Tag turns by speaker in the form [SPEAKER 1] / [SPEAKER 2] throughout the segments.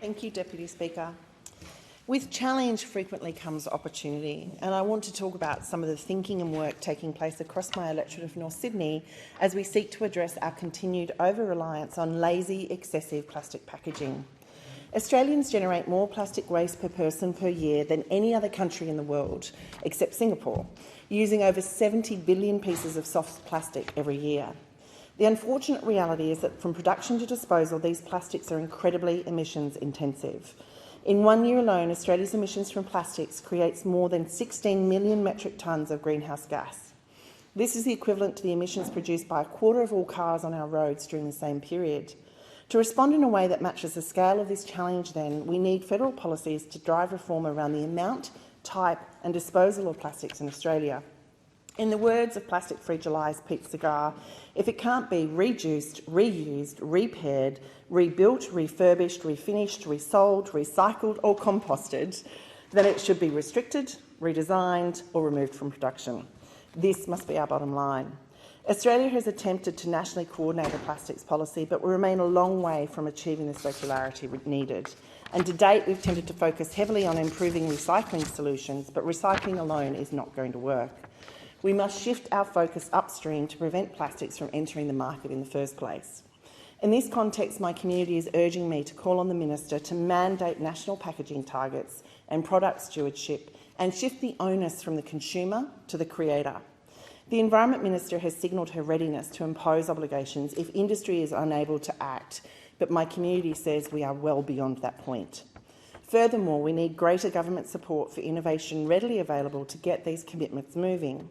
[SPEAKER 1] Thank you, Deputy Speaker. With challenge frequently comes opportunity, and I want to talk about some of the thinking and work taking place across my electorate of North Sydney as we seek to address our continued over-reliance on lazy, excessive plastic packaging. Australians generate more plastic waste per person per year than any other country in the world, except Singapore, using over 70 billion pieces of soft plastic every year. The unfortunate reality is that from production to disposal, these plastics are incredibly emissions intensive. In 1 year alone, Australia's emissions from plastics creates more than 16 million metric tonnes of greenhouse gas. This is the equivalent to the emissions produced by a quarter of all cars on our roads during the same period. To respond in a way that matches the scale of this challenge, then, we need federal policies to drive reform around the amount, type and disposal of plastics in Australia. In the words of Plastic-Free July's Pete Cigar, if it can't be reduced, reused, repaired, rebuilt, refurbished, refinished, resold, recycled or composted, then it should be restricted, redesigned or removed from production. This must be our bottom line. Australia has attempted to nationally coordinate a plastics policy, but we remain a long way from achieving the circularity needed. And to date, we've tended to focus heavily on improving recycling solutions, but recycling alone is not going to work. We must shift our focus upstream to prevent plastics from entering the market in the first place. In this context, my community is urging me to call on the Minister to mandate national packaging targets and product stewardship and shift the onus from the consumer to the creator. The Environment Minister has signalled her readiness to impose obligations if industry is unable to act, but my community says we are well beyond that point. Furthermore, we need greater government support for innovation readily available to get these commitments moving.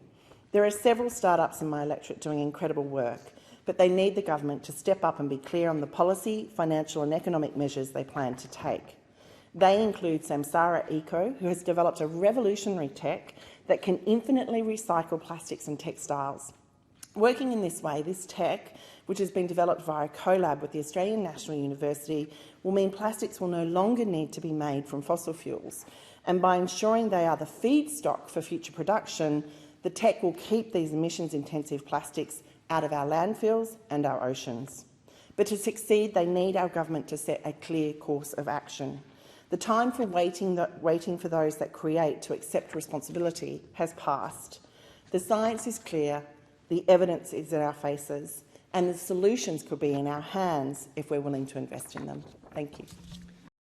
[SPEAKER 1] There are several startups in my electorate doing incredible work, but they need the government to step up and be clear on the policy, financial and economic measures they plan to take. They include Samsara Eco, who has developed a revolutionary tech that can infinitely recycle plastics and textiles. Working in this way, this tech, which has been developed via a collab with the Australian National University, will mean plastics will no longer need to be made from fossil fuels. And by ensuring they are the feedstock for future production, the tech will keep these emissions-intensive plastics out of our landfills and our oceans. But to succeed, they need our government to set a clear course of action. The time for waiting for those that create to accept responsibility has passed. The science is clear, the evidence is in our faces, and the solutions could be in our hands if we're willing to invest in them. Thank you.